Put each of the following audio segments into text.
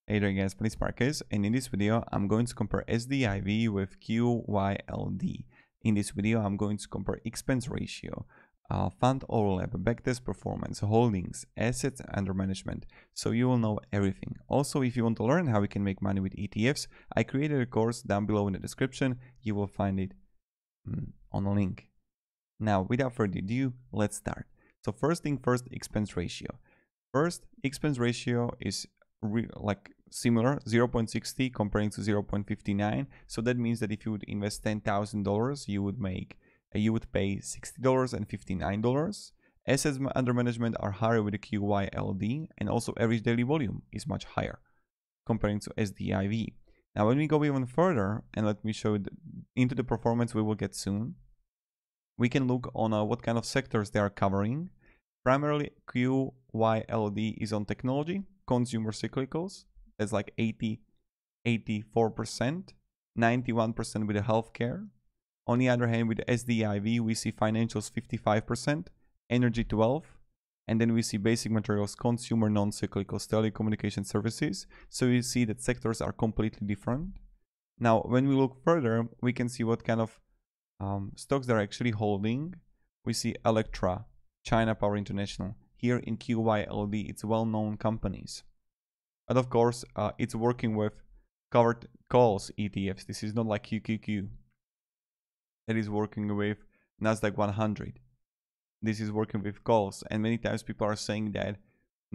Hey there guys, it's Marcus, and in this video I'm going to compare SDIV with QYLD. In this video I'm going to compare expense ratio, fund overlap, backtest performance, holdings, assets under management, so you will know everything. Also, if you want to learn how we can make money with ETFs, I created a course down below in the description. You will find it on a link. Now, without further ado, let's start. So first thing first, expense ratio. First, expense ratio is similar, 0.60 comparing to 0.59. So that means that if you would invest $10,000, you would pay $60 and $59. Assets under management are higher with the QYLD, and also average daily volume is much higher comparing to SDIV. Now, when we go even further, and let me show you into the performance we will get soon, we can look on what kind of sectors they are covering. Primarily, QYLD is on technology, consumer cyclicals, that's like 84%, 91% with the healthcare. On the other hand, with the SDIV, we see financials 55%, energy 12%, and then we see basic materials, consumer non-cyclicals, telecommunication services. So you see that sectors are completely different. Now, when we look further, we can see what kind of stocks they're actually holding. We see Electra, China Power International. Here in QYLD, it's well-known companies. But of course, it's working with covered calls ETFs. This is not like QQQ. That is working with Nasdaq 100. This is working with calls. And many times people are saying that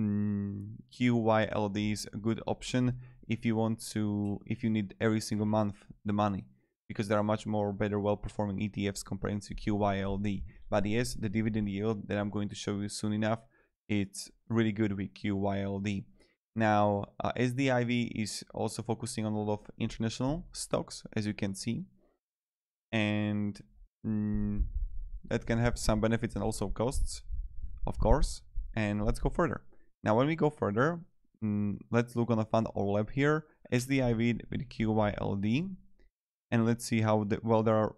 QYLD is a good option if you need every single month the money, because there are much more better, well-performing ETFs compared to QYLD. But yes, the dividend yield that I'm going to show you soon enough, it's really good with QYLD. Now, SDIV is also focusing on a lot of international stocks, as you can see, and that can have some benefits and also costs, of course. And let's go further. Now, when we go further, let's look on the fund overlap here, SDIV with QYLD. And let's see how well they are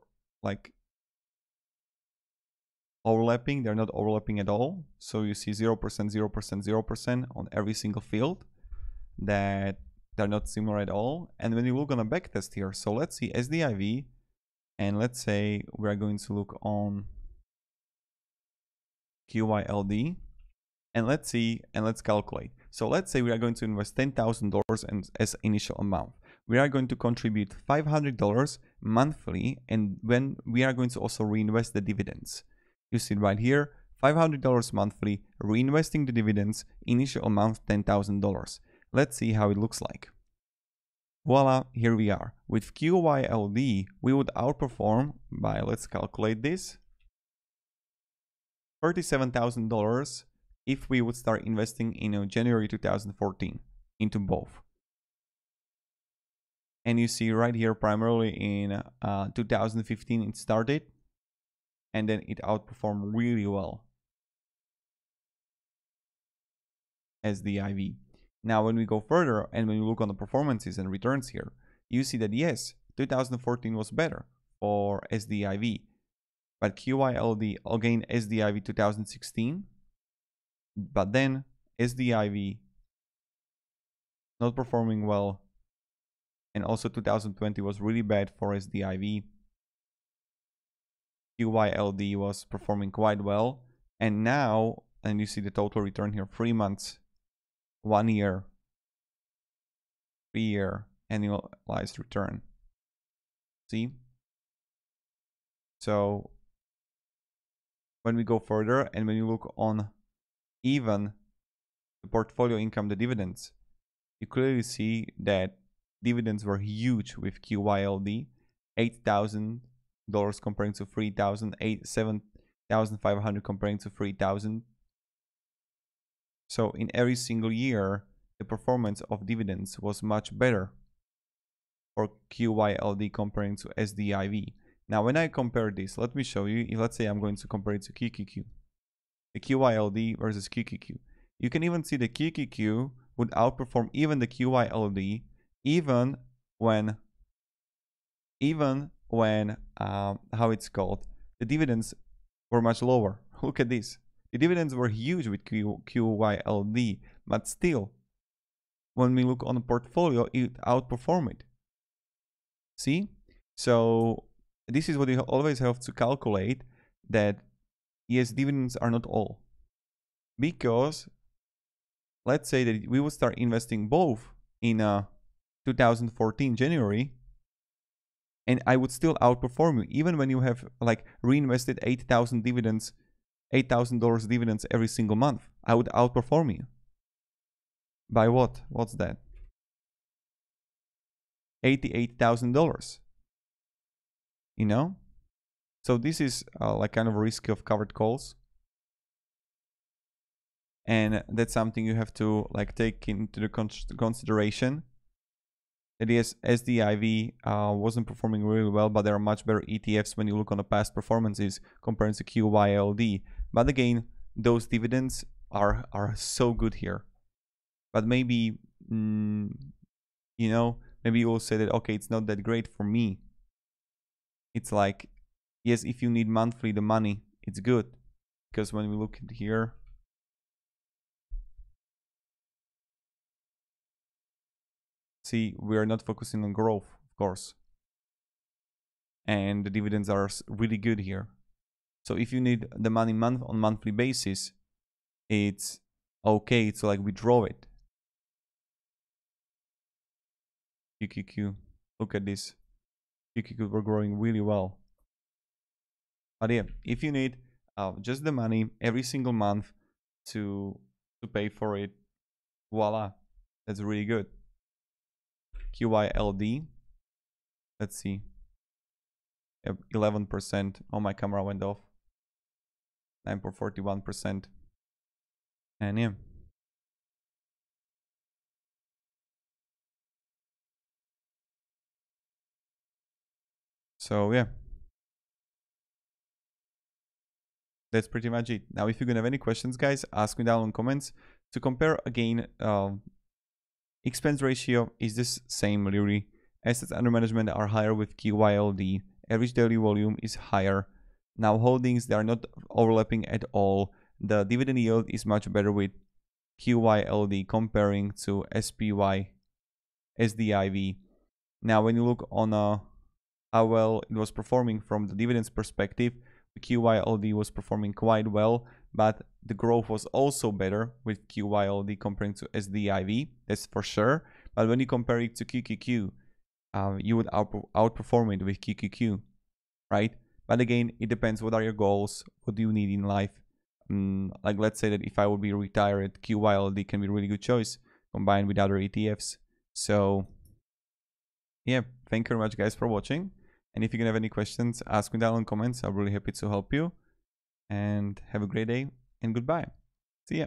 overlapping. They're not overlapping at all. So you see 0%, 0%, 0% on every single field, that they're not similar at all. And when you look on a back test here, so let's see SDIV, and let's say we're going to look on QYLD, and let's see, and let's calculate. So let's say we are going to invest $10,000 as initial amount. We are going to contribute $500 monthly, and when we are going to also reinvest the dividends. You see right here, $500 monthly, reinvesting the dividends, initial amount $10,000. Let's see how it looks like. Voila, here we are. With QYLD, we would outperform by, let's calculate this, $37,000 if we would start investing in January 2014 into both. And you see right here, primarily in 2015 it started, and then it outperformed really well as the IV. Now, when we go further and when you look on the performances and returns here, you see that yes, 2014 was better for SDIV, but QYLD again SDIV 2016, but then SDIV not performing well. And also 2020 was really bad for SDIV. QYLD was performing quite well. And now, and you see the total return here, 3 months, 1 year, 3-year annualized return. See? So when we go further and when you look on even the portfolio income, the dividends, you clearly see that dividends were huge with QYLD, $8,000 comparing to $3,000, $7,500 comparing to $3,000. So in every single year, the performance of dividends was much better for QYLD comparing to SDIV. Now, when I compare this, let me show you. Let's say I'm going to compare it to QQQ, the QYLD versus QQQ. You can even see the QQQ would outperform even the QYLD, even when how it's called, the dividends were much lower. Look at this. The dividends were huge with QYLD, but still when we look on the portfolio, it outperformed it. See? So this is what you always have to calculate, that yes, dividends are not all. Because let's say that we would start investing both in 2014 January, and I would still outperform you, even when you have like reinvested $8,000 dividends every single month. I would outperform you. By what? What's that? $88,000. You know? So this is like kind of a risk of covered calls. And that's something you have to like take into the consideration. That is, SDIV wasn't performing really well, but there are much better ETFs when you look on the past performances compared to QYLD. But again, those dividends are so good here. But maybe, you know, maybe you will say that, okay, it's not that great for me. It's like, yes, if you need monthly the money, it's good. Because when we look at here, see, we are not focusing on growth, of course. And the dividends are really good here. So if you need the money on monthly basis, it's okay to like withdraw it. QQQ, look at this. QQQ were growing really well. But yeah, if you need just the money every single month to pay for it, voila, that's really good. QYLD, let's see, 11%. Oh, my camera went off. 9.41%. And yeah. So yeah, that's pretty much it. Now, if you're gonna have any questions, guys, ask me down in comments. To compare again, expense ratio is this same really. Assets under management are higher with QYLD. Average daily volume is higher. Now holdings, they are not overlapping at all. The dividend yield is much better with QYLD comparing to SPY, SDIV. Now when you look on how well it was performing from the dividends perspective, the QYLD was performing quite well, but the growth was also better with QYLD comparing to SDIV, that's for sure. But when you compare it to QQQ, you would outperform it with QQQ, right? But again, it depends what are your goals, what do you need in life. Like let's say that if I would be retired, QYLD can be a really good choice combined with other ETFs. So yeah, thank you very much guys for watching. And if you can have any questions, ask me down in the comments. I'm really happy to help you. And have a great day and goodbye. See ya.